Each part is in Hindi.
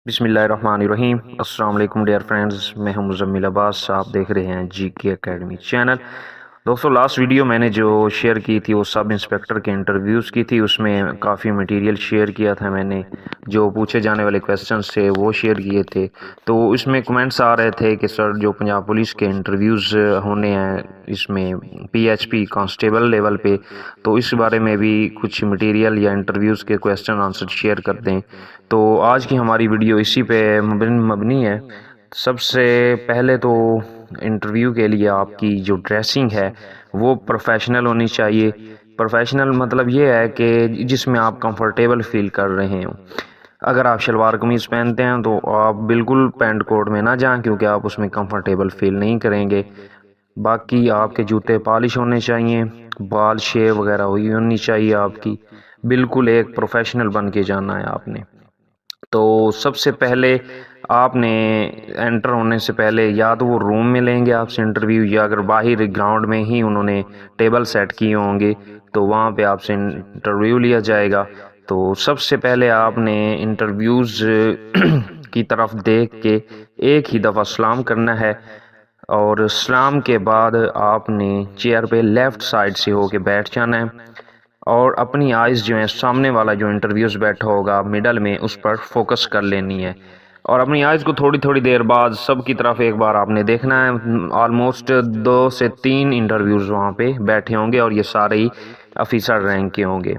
बिस्मिल्लाहिर्रहमानिर्रहीम। अस्सलाम वालेकुम डियर फ्रेंड्स, मैं हूं मुज़म्मिल अब्बास। आप देख रहे हैं जीके एकेडमी चैनल। दोस्तों, लास्ट वीडियो मैंने जो शेयर की थी वो सब इंस्पेक्टर के इंटरव्यूज़ की थी। उसमें काफ़ी मटेरियल शेयर किया था मैंने, जो पूछे जाने वाले क्वेश्चंस थे वो शेयर किए थे। तो इसमें कमेंट्स आ रहे थे कि सर जो पंजाब पुलिस के इंटरव्यूज़ होने हैं इसमें पीएचपी कांस्टेबल लेवल पे, तो इस बारे में भी कुछ मटेरियल या इंटरव्यूज़ के क्वेश्चन आंसर शेयर कर दें। तो आज की हमारी वीडियो इसी पे मबनी है। सबसे पहले तो इंटरव्यू के लिए आपकी जो ड्रेसिंग है वो प्रोफेशनल होनी चाहिए। प्रोफेशनल मतलब ये है कि जिसमें आप कंफर्टेबल फील कर रहे हो। अगर आप शलवार कमीज़ पहनते हैं तो आप बिल्कुल पैंट कोट में ना जाएं, क्योंकि आप उसमें कंफर्टेबल फील नहीं करेंगे। बाकी आपके जूते पॉलिश होने चाहिए, बाल शेव वगैरह हुई होनी चाहिए आपकी। बिल्कुल एक प्रोफेशनल बन के जाना है आपने। तो सबसे पहले आपने एंटर होने से पहले या तो वो रूम में लेंगे आपसे इंटरव्यू, या अगर बाहर ग्राउंड में ही उन्होंने टेबल सेट किए होंगे तो वहाँ पे आपसे इंटरव्यू लिया जाएगा। तो सबसे पहले आपने इंटरव्यूज़ की तरफ देख के एक ही दफ़ा सलाम करना है, और सलाम के बाद आपने चेयर पे लेफ़्ट साइड से होके बैठ जाना है, और अपनी आइज़ जो है सामने वाला जो इंटरव्यूज़ बैठा होगा मिडल में उस पर फोकस कर लेनी है, और अपनी आइज़ को थोड़ी थोड़ी देर बाद सब की तरफ एक बार आपने देखना है। ऑलमोस्ट 2 से 3 इंटरव्यूज़ वहाँ पे बैठे होंगे और ये सारे ही ऑफिसर रैंक के होंगे।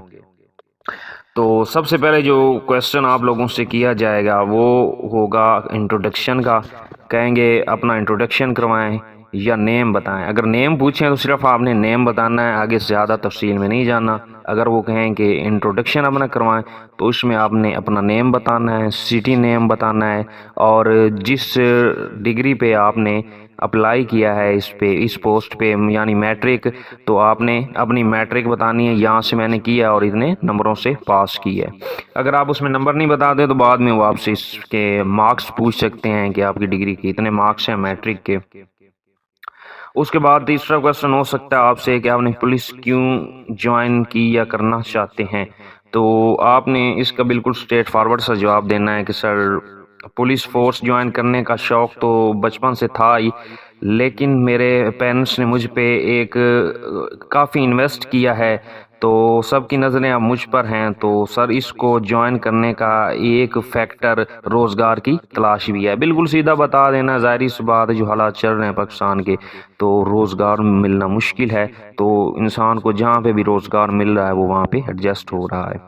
तो सबसे पहले जो क्वेश्चन आप लोगों से किया जाएगा वो होगा इंट्रोडक्शन का। कहेंगे अपना इंट्रोडक्शन करवाएं या नेम बताएं। अगर नेम पूछें तो सिर्फ आपने नेम बताना है, आगे से ज़्यादा तफसील में नहीं जाना। अगर वो कहें कि इंट्रोडक्शन अपना करवाएं तो उसमें आपने अपना नेम बताना है, सिटी नेम बताना है, और जिस डिग्री पे आपने अप्लाई किया है इस पोस्ट पे, यानी मैट्रिक, तो आपने अपनी मैट्रिक बतानी है, यहाँ से मैंने किया और इतने नंबरों से पास किया है। अगर आप उसमें नंबर नहीं बताते तो बाद में वो आपसे इसके मार्क्स पूछ सकते हैं कि आपकी डिग्री के इतने मार्क्स हैं मैट्रिक के। उसके बाद तीसरा क्वेश्चन हो सकता है आपसे कि आपने पुलिस क्यों ज्वाइन की या करना चाहते हैं। तो आपने इसका बिल्कुल स्ट्रेट फॉरवर्ड सा जवाब देना है कि सर पुलिस फोर्स ज्वाइन करने का शौक़ तो बचपन से था ही, लेकिन मेरे पेरेंट्स ने मुझ पे एक काफ़ी इन्वेस्ट किया है, तो सबकी नज़रें अब मुझ पर हैं। तो सर इसको ज्वाइन करने का एक फैक्टर रोज़गार की तलाश भी है। बिल्कुल सीधा बता देना, ज़ाहिर सी बात है जो हालात चल रहे हैं पाकिस्तान के, तो रोज़गार मिलना मुश्किल है। तो इंसान को जहाँ पे भी रोज़गार मिल रहा है वो वहाँ पे एडजस्ट हो रहा है।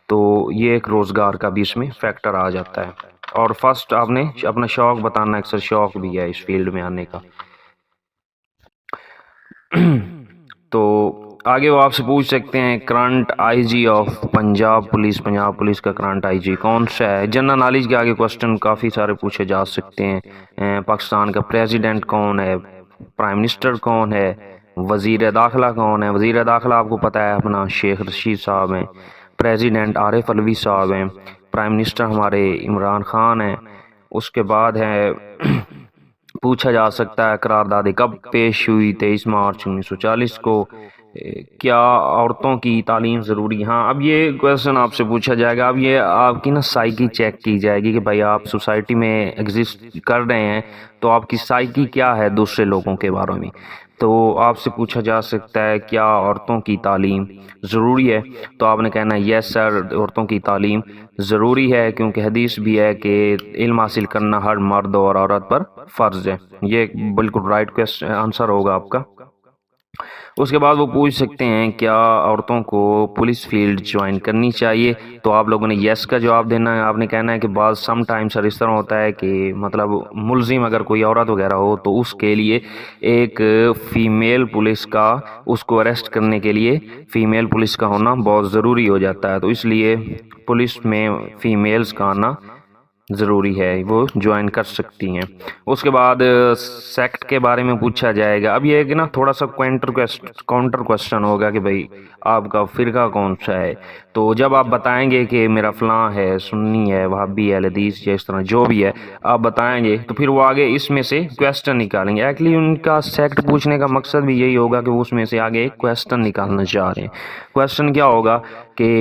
तो ये एक रोज़गार का भी इसमें फैक्टर आ जाता है। और फर्स्ट आपने अपना शौक़ बताना, अक्सर शौक़ भी है इस फील्ड में आने का। तो आगे वो आपसे पूछ सकते हैं current IG of Punjab police का करंट आईजी कौन सा है। जनरल नॉलेज के आगे क्वेश्चन काफ़ी सारे पूछे जा सकते हैं। पाकिस्तान का प्रेसिडेंट कौन है, प्राइम मिनिस्टर कौन है, वज़ीर दाखिला कौन है। वज़ीर दाखिला आपको पता है अपना शेख रशीद साहब हैं, प्रेसिडेंट आरिफ अलवी साहब हैं, प्राइम मिनिस्टर हमारे इमरान खान हैं। उसके बाद है पूछा जा सकता है करारदाद कब पेश हुई, 23 मार्च 1940 को। क्या औरतों की तालीम ज़रूरी। हाँ, अब ये क्वेश्चन आपसे पूछा जाएगा। अब ये आपकी ना साइकी चेक की जाएगी कि भाई आप सोसाइटी में एग्जिस्ट कर रहे हैं, तो आपकी साइकी क्या है दूसरे लोगों के बारे में। तो आपसे पूछा जा सकता है क्या औरतों की तालीम ज़रूरी है, तो आपने कहना है यस सर, औरतों की तालीम ज़रूरी है, क्योंकि हदीस भी है कि इल्म हासिल करना हर मर्द और औरत पर फ़र्ज़ है। ये बिल्कुल राइट क्वेश्चन आंसर होगा आपका। उसके बाद वो पूछ सकते हैं क्या औरतों को पुलिस फील्ड ज्वाइन करनी चाहिए, तो आप लोगों ने येस का जवाब देना है। आपने कहना है कि बाद सम टाइम सर इस तरह होता है कि मतलब मुलजिम अगर कोई औरत वगैरह हो तो उसके लिए एक फ़ीमेल पुलिस का, उसको अरेस्ट करने के लिए फ़ीमेल पुलिस का होना बहुत ज़रूरी हो जाता है, तो इसलिए पुलिस में फ़ीमेल्स का आना ज़रूरी है, वो ज्वाइन कर सकती हैं। उसके बाद सेक्ट के बारे में पूछा जाएगा। अब ये है कि ना थोड़ा सा काउंटर क्वेश्चन होगा कि भाई आपका फ़िरका कौन सा है। तो जब आप बताएंगे कि मेरा फ़लाँ है, सुन्नी है, वहाबी है, हदीस, या इस तरह जो भी है आप बताएंगे, तो फिर वो आगे इसमें से क्वेश्चन निकालेंगे। एक्चुअली उनका सेक्ट पूछने का मकसद भी यही होगा कि वो उसमें से आगे एक क्वेश्चन निकालना चाह रहे हैं। क्वेश्चन क्या होगा कि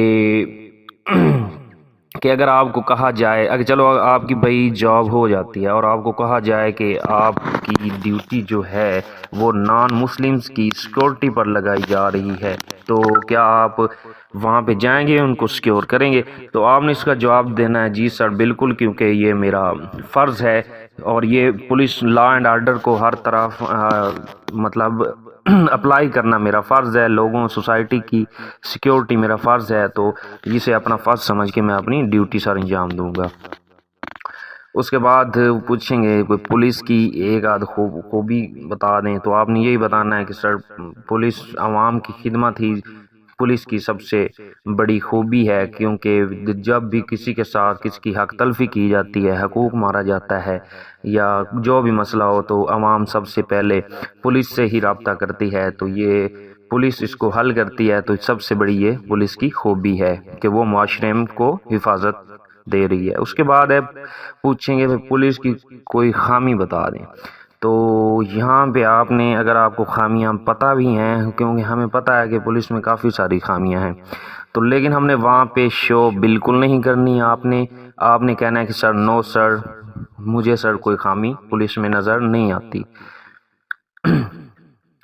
कि अगर आपको कहा जाए, अगर चलो आपकी भाई जॉब हो जाती है और आपको कहा जाए कि आपकी ड्यूटी जो है वो नॉन मुस्लिम्स की सिक्योरिटी पर लगाई जा रही है, तो क्या आप वहाँ पे जाएंगे, उनको सिक्योर करेंगे? तो आपने इसका जवाब देना है जी सर बिल्कुल, क्योंकि ये मेरा फ़र्ज़ है और ये पुलिस लॉ एंड ऑर्डर को हर तरफ मतलब अप्लाई करना मेरा फ़र्ज़ है, लोगों सोसाइटी की सिक्योरिटी मेरा फ़र्ज़ है, तो इसे अपना फ़र्ज़ समझ के मैं अपनी ड्यूटी सर अंजाम दूंगा। उसके बाद पूछेंगे कोई पुलिस की एक आध खूबी बता दें, तो आपने यही बताना है कि सर पुलिस आवाम की खिदमत ही पुलिस की सबसे बड़ी खूबी है, क्योंकि जब भी किसी के साथ किसी की हक तलफी की जाती है, हकूक़ मारा जाता है या जो भी मसला हो, तो आवाम सबसे पहले पुलिस से ही रब्ता करती है, तो ये पुलिस इसको हल करती है। तो सबसे बड़ी ये पुलिस की खूबी है कि वो मुआशरे को हिफाजत दे रही है। उसके बाद है पूछेंगे भाई पुलिस की कोई खामी बता दें, तो यहाँ पे आपने, अगर आपको खामियां पता भी हैं, क्योंकि हमें पता है कि पुलिस में काफ़ी सारी खामियां हैं, तो लेकिन हमने वहाँ पे शो बिल्कुल नहीं करनी। आपने आपने कहना है कि सर नो सर, मुझे सर कोई खामी पुलिस में नज़र नहीं आती।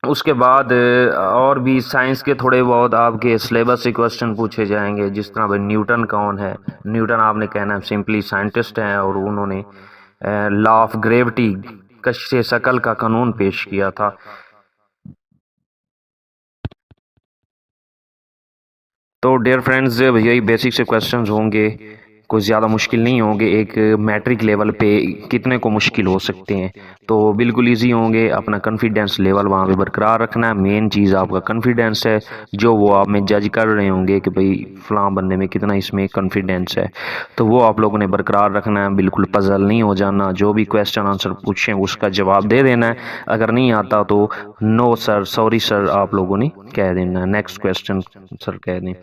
उसके बाद और भी साइंस के थोड़े बहुत आपके सिलेबस से क्वेश्चन पूछे जाएंगे, जिस तरह भाई न्यूटन कौन है। न्यूटन आपने कहना है सिंपली साइंटिस्ट हैं और उन्होंने लॉ ऑफ ग्रेविटी कश्य शकल का कानून पेश किया था। तो डियर फ्रेंड्स, यही बेसिक से क्वेश्चंस होंगे, कुछ ज़्यादा मुश्किल नहीं होंगे। एक मैट्रिक लेवल पे कितने को मुश्किल हो सकते हैं, तो बिल्कुल इजी होंगे। अपना कॉन्फिडेंस लेवल वहाँ पे बरकरार रखना है। मेन चीज़ आपका कॉन्फिडेंस है, जो वो आप में जज कर रहे होंगे कि भाई फ़लाँ बंदे में कितना इसमें कॉन्फिडेंस है, तो वो आप लोगों ने बरकरार रखना है। बिल्कुल पजल नहीं हो जाना, जो भी क्वेश्चन आंसर पूछें उसका जवाब दे देना है। अगर नहीं आता तो नो सर, सॉरी सर आप लोगों ने कह देना है, नेक्स्ट क्वेश्चन सर कह दें।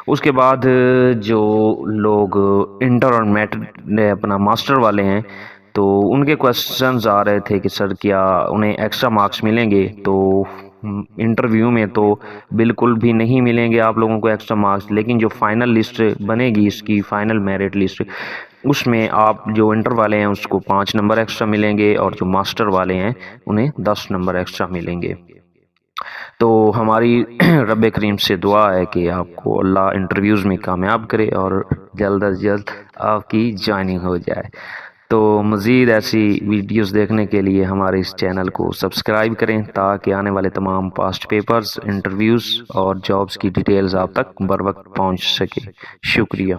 उसके बाद जो लोग इंटर और मैट अपना मास्टर वाले हैं, तो उनके क्वेश्चंस आ रहे थे कि सर क्या उन्हें एक्स्ट्रा मार्क्स मिलेंगे, तो इंटरव्यू में तो बिल्कुल भी नहीं मिलेंगे आप लोगों को एक्स्ट्रा मार्क्स, लेकिन जो फाइनल लिस्ट बनेगी, इसकी फाइनल मेरिट लिस्ट, उसमें आप जो इंटर वाले हैं उसको 5 नंबर एक्स्ट्रा मिलेंगे और जो मास्टर वाले हैं उन्हें 10 नंबर एक्स्ट्रा मिलेंगे। तो हमारी रब करीम से दुआ है कि आपको अल्लाह इंटरव्यूज़ में कामयाब करे और जल्द अज जल्द आपकी ज्वाइनिंग हो जाए। तो मज़ीद ऐसी वीडियोस देखने के लिए हमारे इस चैनल को सब्सक्राइब करें, ताकि आने वाले तमाम पास्ट पेपर्स, इंटरव्यूज़ और जॉब्स की डिटेल्स आप तक बर वक्त पहुँच सके। शुक्रिया।